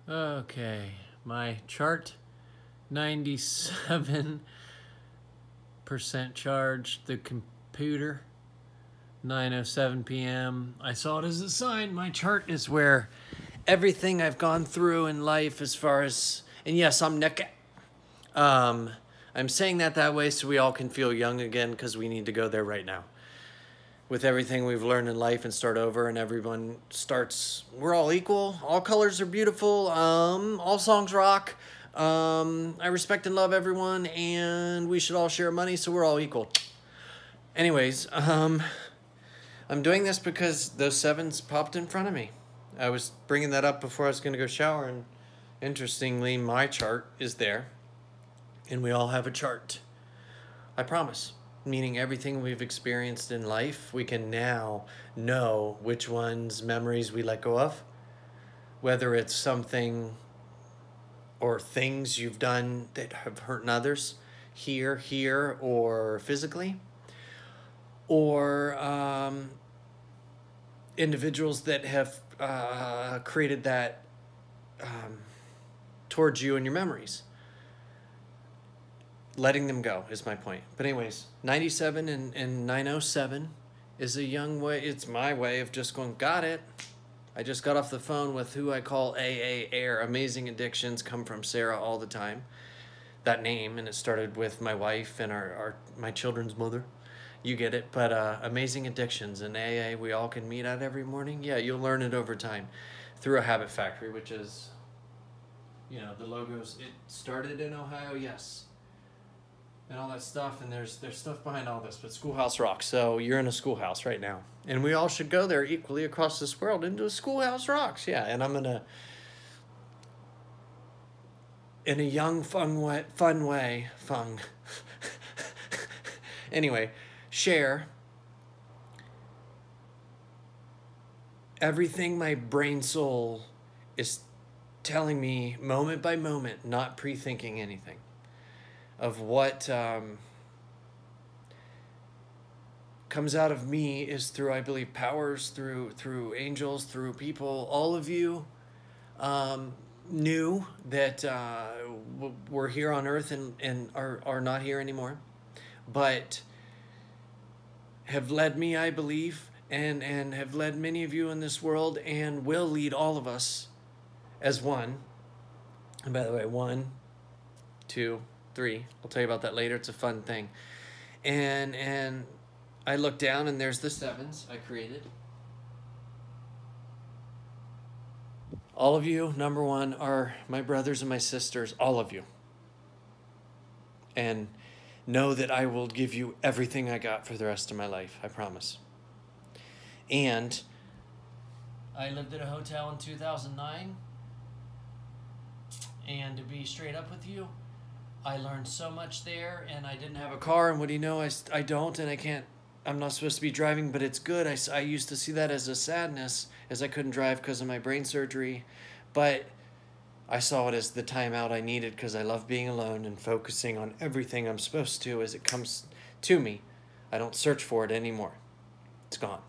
Okay, my chart, 97% charged. The computer, 9:07 p.m. I saw it as a sign. My chart is where everything I've gone through in life as far as, and yes, I'm Nick. I'm saying that way so we all can feel young again, because we need to go there right now. With everything we've learned in life and start over, and everyone starts, we're all equal, all colors are beautiful, all songs rock, I respect and love everyone, and we should all share money, so we're all equal. Anyways, I'm doing this because those sevens popped in front of me. I was bringing that up before I was going to go shower, and interestingly, my chart is there, and we all have a chart. I promise. Meaning everything we've experienced in life, we can now know which ones memories we let go of, whether it's something or things you've done that have hurt others here, or physically, or individuals that have created that towards you and your memories. Letting them go is my point. But anyways, 97 and 907 is a young way. It's my way of just going, got it. I just got off the phone with who I call AAR, Amazing Addictions, come from Sarah all the time. That name, and it started with my wife and my children's mother. You get it. But Amazing Addictions and AA, we all can meet at every morning. Yeah, you'll learn it over time through a HAbitFACtory, which is, you know, the logos. It started in Ohio, yes. And all that stuff, and there's stuff behind all this, but Schoolhouse rocks. So you're in a schoolhouse right now, and we all should go there equally across this world into a Schoolhouse rocks. Yeah, and I'm gonna, in a young, fun way, anyway, share everything my brain soul is telling me moment by moment, not pre-thinking anything, of what comes out of me is through, I believe, powers, through angels, through people. All of you knew that we're here on earth and are not here anymore, but have led me, I believe, and have led many of you in this world, and will lead all of us as one. And by the way, 1, 2, 3. I'll tell you about that later. It's a fun thing. And I look down, and there's the sevens I created. All of you, number one, are my brothers and my sisters, all of you. And know that I will give you everything I got for the rest of my life. I promise. And I lived at a hotel in 2009. And to be straight up with you, I learned so much there, and I didn't have a car, and what do you know, I don't, and I can't, I'm not supposed to be driving, but it's good. I used to see that as a sadness, as I couldn't drive because of my brain surgery, but I saw it as the time out I needed, because I love being alone and focusing on everything I'm supposed to as it comes to me. I don't search for it anymore. It's gone.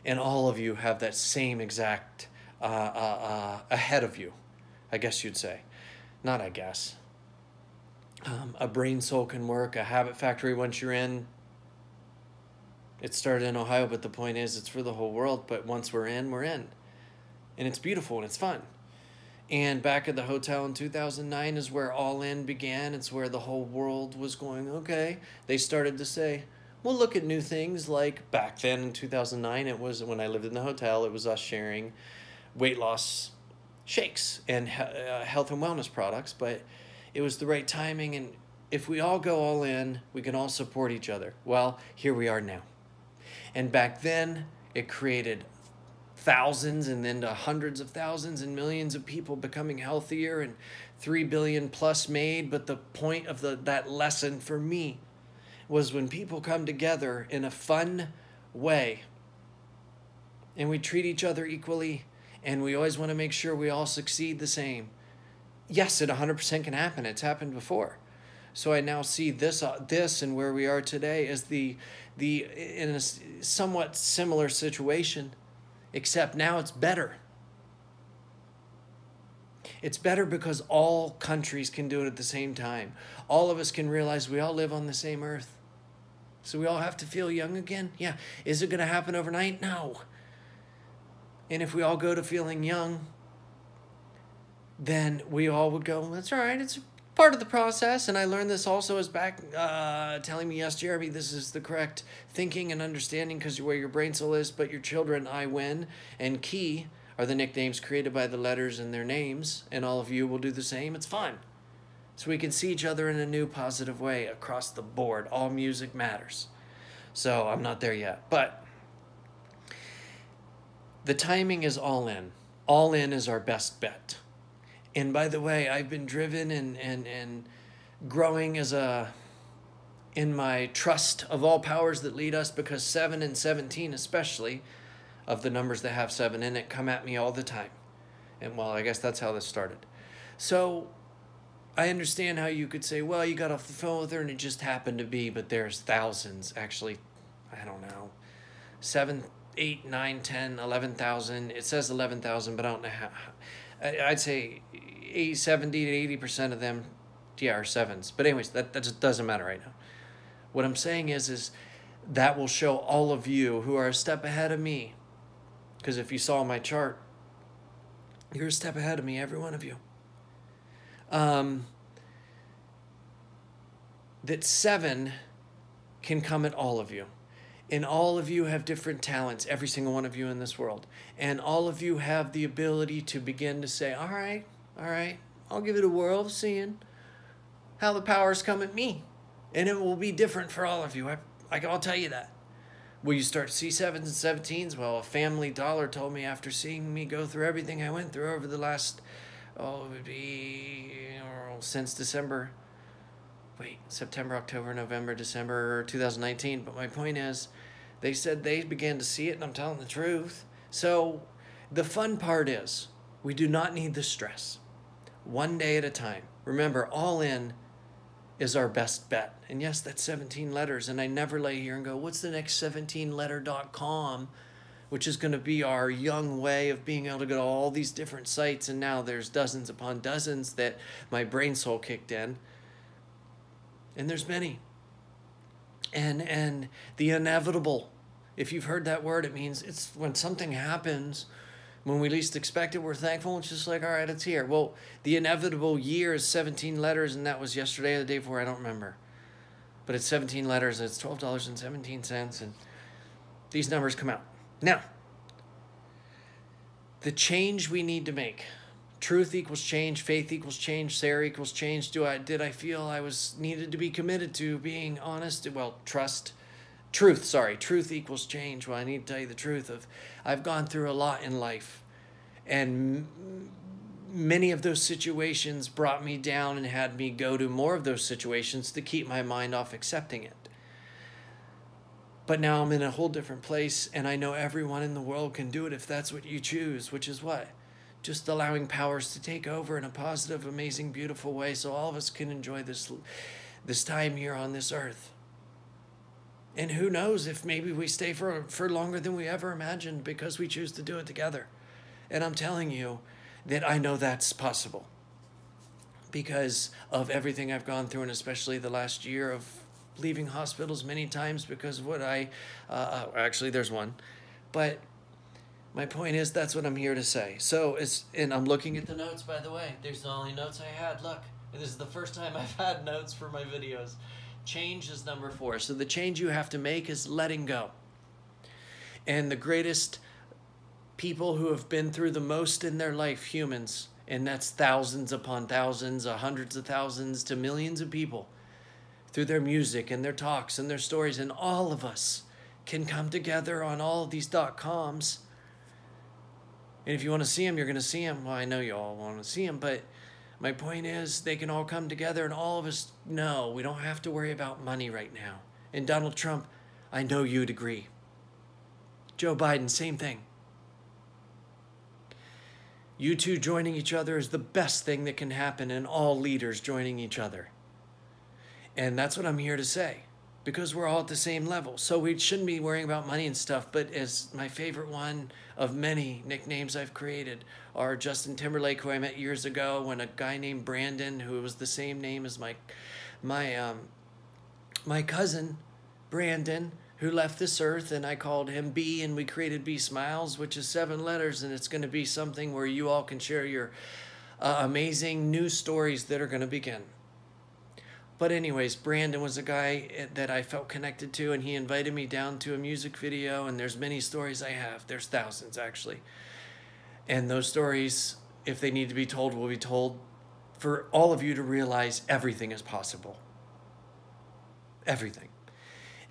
And all of you have that same exact ahead of you, I guess you'd say. Not I guess. A brain soul can work, a HAbitFACtory once you're in. It started in Ohio, but the point is it's for the whole world. But once we're in, we're in. And it's beautiful and it's fun. And back at the hotel in 2009 is where All In began. It's where the whole world was going, okay. They started to say, we'll look at new things. Like back then in 2009, it was when I lived in the hotel, it was us sharing weight loss shakes and health and wellness products. But it was the right timing, and if we all go all in, we can all support each other. Well, here we are now. And back then, it created thousands and then to hundreds of thousands and millions of people becoming healthier, and 3 billion plus made. But the point of that lesson for me was when people come together in a fun way, and we treat each other equally, and we always want to make sure we all succeed the same. Yes, it 100% can happen. It's happened before. So I now see this and where we are today as the in a somewhat similar situation, except now it's better. It's better because all countries can do it at the same time. All of us can realize we all live on the same earth. So we all have to feel young again? Yeah. Is it going to happen overnight? No. And if we all go to feeling young, then we all would go, that's all right, it's part of the process. And I learned this also as back telling me, yes, Jeremy, this is the correct thinking and understanding because where your brain cell is, but your children, I win, and key are the nicknames created by the letters in their names, and all of you will do the same. It's fun. So we can see each other in a new positive way across the board. All music matters. So I'm not there yet, but the timing is all in. All in is our best bet. And by the way, I've been driven and growing in my trust of all powers that lead us, because 7 and 17 especially, of the numbers that have 7 in it, come at me all the time. And well, I guess that's how this started. So I understand how you could say, well, you got off the phone with her and it just happened to be, but there's thousands, actually, I don't know, 7, 8, 9, 10, 11,000. It says 11,000, but I don't know how. I'd say 70 to 80% of them, yeah, are 7s. But anyways, that just doesn't matter right now. What I'm saying is that will show all of you who are a step ahead of me. Because if you saw my chart, you're a step ahead of me, every one of you. That 7 can come at all of you. And all of you have different talents, every single one of you in this world. And all of you have the ability to begin to say, all right, I'll give it a whirl of seeing how the powers come at me. And it will be different for all of you. I'll tell you that. Will you start to see 7s and 17s? Well, a family dollar told me after seeing me go through everything I went through over the last, it would be since December. Wait, September, October, November, December 2019. But my point is, they said they began to see it, and I'm telling the truth. So the fun part is, we do not need the stress. One day at a time. Remember, all in is our best bet. And yes, that's 17 letters. And I never lay here and go, what's the next 17letter.com, which is going to be our young way of being able to go to all these different sites. And now there's dozens upon dozens that my brain soul kicked in. And there's many. And the inevitable, if you've heard that word, it means it's when something happens, when we least expect it, we're thankful. It's just like, all right, it's here. Well, the inevitable year is 17 letters, and that was yesterday or the day before, I don't remember. But it's 17 letters, and it's $12.17, and these numbers come out. Now, the change we need to make. Truth equals change, faith equals change, Sarah equals change. Did I feel I was needed to be committed to being honest? Well, truth equals change. Well, I need to tell you the truth of, I've gone through a lot in life, and many of those situations brought me down and had me go to more of those situations to keep my mind off accepting it. But now I'm in a whole different place, and I know everyone in the world can do it if that's what you choose, which is what? Just allowing powers to take over in a positive, amazing, beautiful way so all of us can enjoy this time here on this earth. And who knows if maybe we stay for longer than we ever imagined because we choose to do it together. And I'm telling you that I know that's possible because of everything I've gone through, and especially the last year of leaving hospitals many times because of what actually there's one. But my point is, that's what I'm here to say. So, and I'm looking at the notes, by the way. There's the only notes I had. Look, this is the first time I've had notes for my videos. Change is number 4. So the change you have to make is letting go. And the greatest people who have been through the most in their life, humans, and that's thousands upon thousands, hundreds of thousands to millions of people, through their music and their talks and their stories, and all of us can come together on all of these .coms. And if you want to see them, you're going to see them. Well, I know you all want to see them, but my point is they can all come together, and all of us know we don't have to worry about money right now. And Donald Trump, I know you'd agree. Joe Biden, same thing. You two joining each other is the best thing that can happen, and all leaders joining each other. And that's what I'm here to say. because we're all at the same level. So we shouldn't be worrying about money and stuff. But as my favorite one of many nicknames I've created are Justin Timberlake, who I met years ago when a guy named Brandon, who was the same name as my cousin Brandon, who left this earth, and I called him B, and we created B Smiles, which is 7 letters, and it's going to be something where you all can share your amazing new stories that are going to begin. But anyways, Brandon was a guy that I felt connected to, and he invited me down to a music video, and there's many stories I have. There's thousands, actually. And those stories, if they need to be told, will be told for all of you to realize everything is possible. Everything.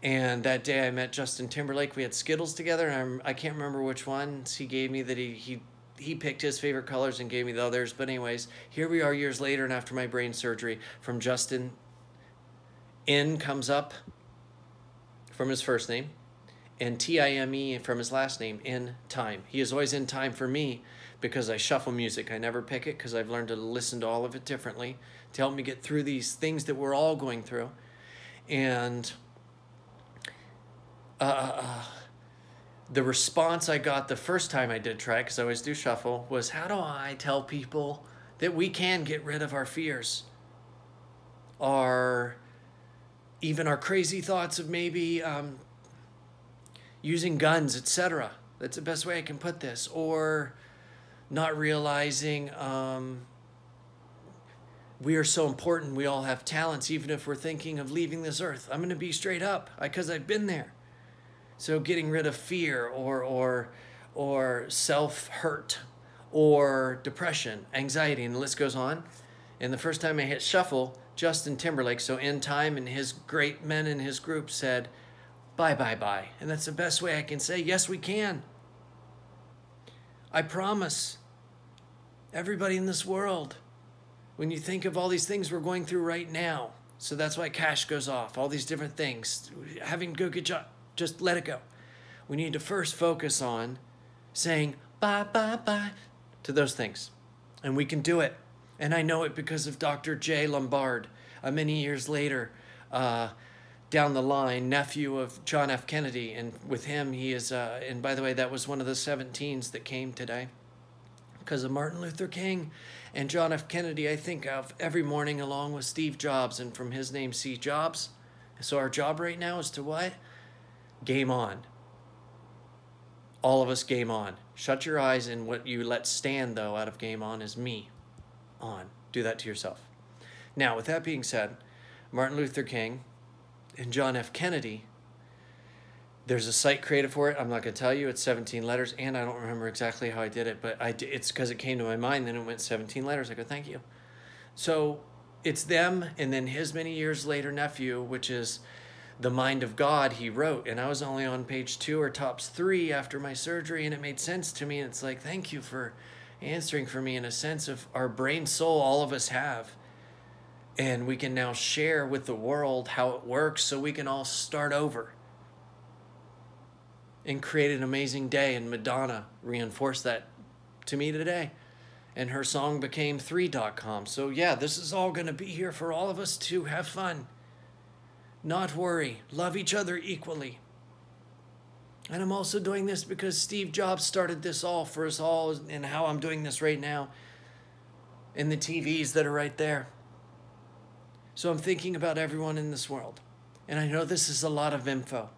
And that day I met Justin Timberlake. We had Skittles together, and I can't remember which ones he gave me that he picked his favorite colors and gave me the others. But anyways, here we are years later, and after my brain surgery, from Justin, N comes up from his first name, and Time from his last name, in time. He is always in time for me because I shuffle music. I never pick it because I've learned to listen to all of it differently to help me get through these things that we're all going through. And the response I got the first time I did try it, because I always do shuffle, was how do I tell people that we can get rid of our fears? Even our crazy thoughts of maybe using guns, etc. That's the best way I can put this. Or not realizing we are so important. We all have talents, even if we're thinking of leaving this earth. I'm going to be straight up because I've been there. So getting rid of fear or self-hurt or depression, anxiety, and the list goes on. And the first time I hit shuffle, Justin Timberlake, so in time, and his great men in his group said, bye, bye, bye. And that's the best way I can say, yes, we can. I promise. Everybody in this world, when you think of all these things we're going through right now, so that's why cash goes off, all these different things, having to go get job, just let it go. We need to first focus on saying bye, bye, bye to those things. And we can do it. And I know it because of Dr. J. Lombard, many years later, down the line, nephew of John F. Kennedy. And with him, he is, and by the way, that was one of the 17s that came today. Because of Martin Luther King and John F. Kennedy, I think of every morning along with Steve Jobs, and from his name, C. Jobs. So our job right now is to what? Game on. All of us game on. Shut your eyes, and what you let stand, though, out of game on is me. On. Do that to yourself. Now, with that being said, Martin Luther King and John F. Kennedy, there's a site created for it. I'm not going to tell you. It's 17 letters, and I don't remember exactly how I did it, but it's because it came to my mind, then it went 17 letters. I go, thank you. So it's them, and then his many years later nephew, which is The Mind of God, he wrote, and I was only on page 2 or tops 3 after my surgery, and it made sense to me. And it's like, thank you for answering for me in a sense of our brain soul all of us have. And we can now share with the world how it works so we can all start over and create an amazing day. And Madonna reinforced that to me today. And her song became 3.com. So yeah, this is all going to be here for all of us to have fun. Not worry. Love each other equally. And I'm also doing this because Steve Jobs started this all for us all, and how I'm doing this right now in the TVs that are right there. So I'm thinking about everyone in this world. And I know this is a lot of info,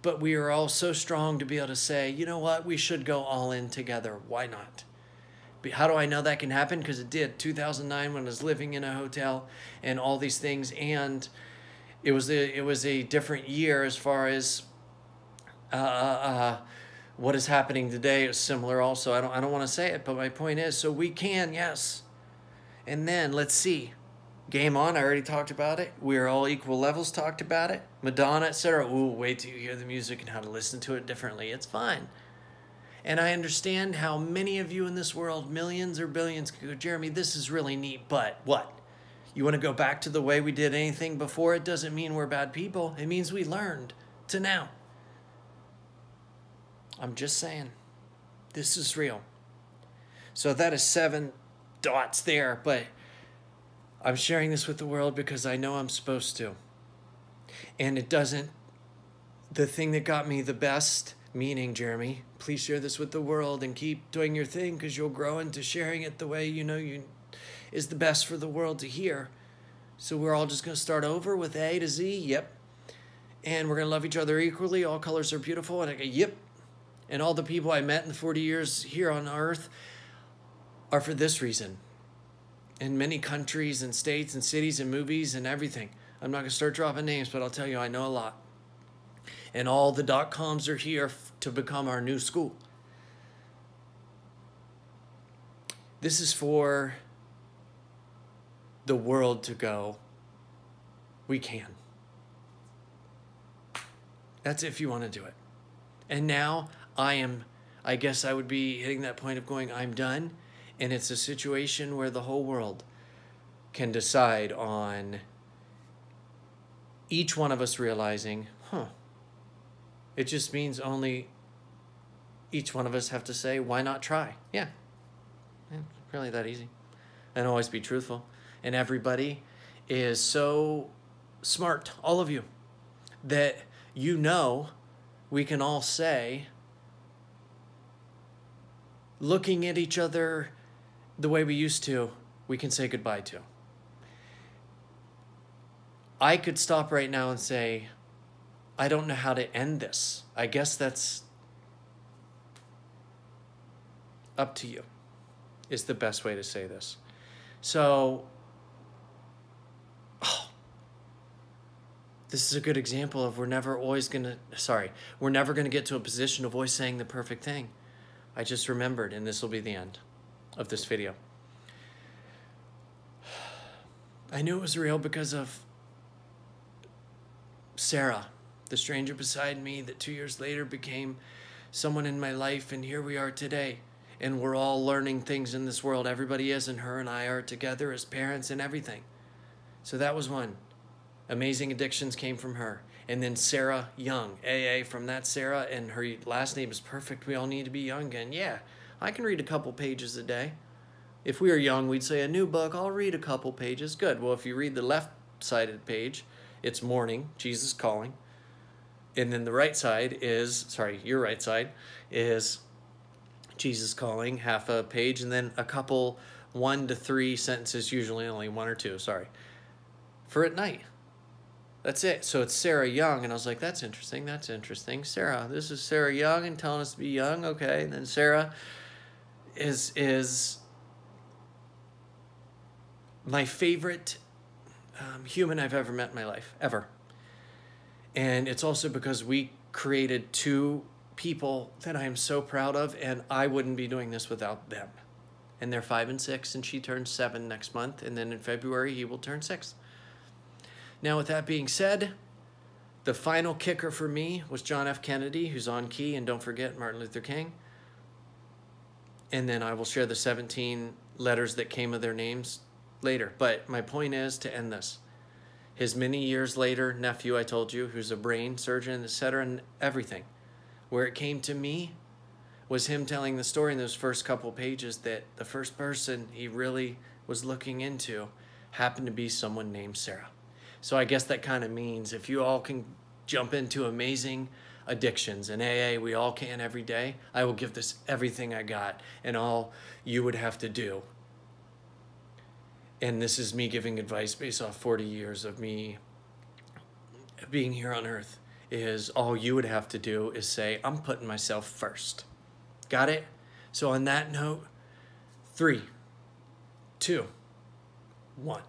but we are all so strong to be able to say, you know what, we should go all in together. Why not? How do I know that can happen? Because it did. 2009 when I was living in a hotel and all these things, and it was a different year as far as what is happening today is similar also. I don't want to say it, but my point is, so we can, yes. And then let's see. Game on, I already talked about it. We are all equal levels, talked about it. Madonna, etc. Ooh, wait till you hear the music and how to listen to it differently. It's fine. And I understand how many of you in this world, millions or billions, could go, Jeremy, this is really neat, but what? You want to go back to the way we did anything before? It doesn't mean we're bad people. It means we learned to now. I'm just saying, this is real. So that is 7 dots there, but I'm sharing this with the world because I know I'm supposed to. And it doesn't, the thing that got me the best, meaning, Jeremy, please share this with the world and keep doing your thing because you'll grow into sharing it the way you know you is the best for the world to hear. So we're all just going to start over with A to Z, yep. And we're going to love each other equally. All colors are beautiful. And I go, yep. And all the people I met in the 40 years here on earth are for this reason. In many countries and states and cities and movies and everything. I'm not going to start dropping names, but I'll tell you I know a lot. And all the .coms are here to become our new school. This is for the world to go, we can. That's if you want to do it. And now I guess I would be hitting that point of going, I'm done. And it's a situation where the whole world can decide on each one of us realizing, it just means only each one of us have to say, why not try? Yeah. It's really that easy. And always be truthful. And everybody is so smart, all of you, that you know we can all say, looking at each other the way we used to, we can say goodbye to. I could stop right now and say, I don't know how to end this. I guess that's up to you, is the best way to say this. So, this is a good example of we're never going to get to a position of always saying the perfect thing. I just remembered, and this will be the end of this video. I knew it was real because of Sarah, the stranger beside me that 2 years later became someone in my life, and here we are today. And we're all learning things in this world. Everybody is, and her and I are together as parents and everything. So that was one. Amazing Addictions came from her. And then Sarah Young, AA from that Sarah, and her last name is perfect. We all need to be young. And yeah, I can read a couple pages a day. If we were young, we'd say a new book, I'll read a couple pages. Good. Well, if you read the left-sided page, it's morning, Jesus calling. And then the right side is, your right side is Jesus calling, half a page, and then a couple 1 to 3 sentences, usually only 1 or 2, for at night. That's it. So it's Sarah Young, and I was like, that's interesting, that's interesting. Sarah, this is Sarah Young and telling us to be young, okay. And then Sarah is my favorite human I've ever met in my life, ever. And it's also because we created 2 people that I am so proud of, and I wouldn't be doing this without them. And they're 5 and 6, and she turns 7 next month, and then in February he will turn 6. Now, with that being said, the final kicker for me was John F. Kennedy, who's on key, and don't forget Martin Luther King. And then I will share the 17 letters that came of their names later. But my point is to end this. His many years later nephew, I told you, who's a brain surgeon, etc., and everything. Where it came to me was him telling the story in those first couple pages that the first person he really was looking into happened to be someone named Sarah. So I guess that kind of means if you all can jump into Amazing Addictions and AA, we all can every day, I will give this everything I got, and all you would have to do. And this is me giving advice based off 40 years of me being here on earth, is all you would have to do is say, I'm putting myself first. Got it? So on that note, 3, 2, 1.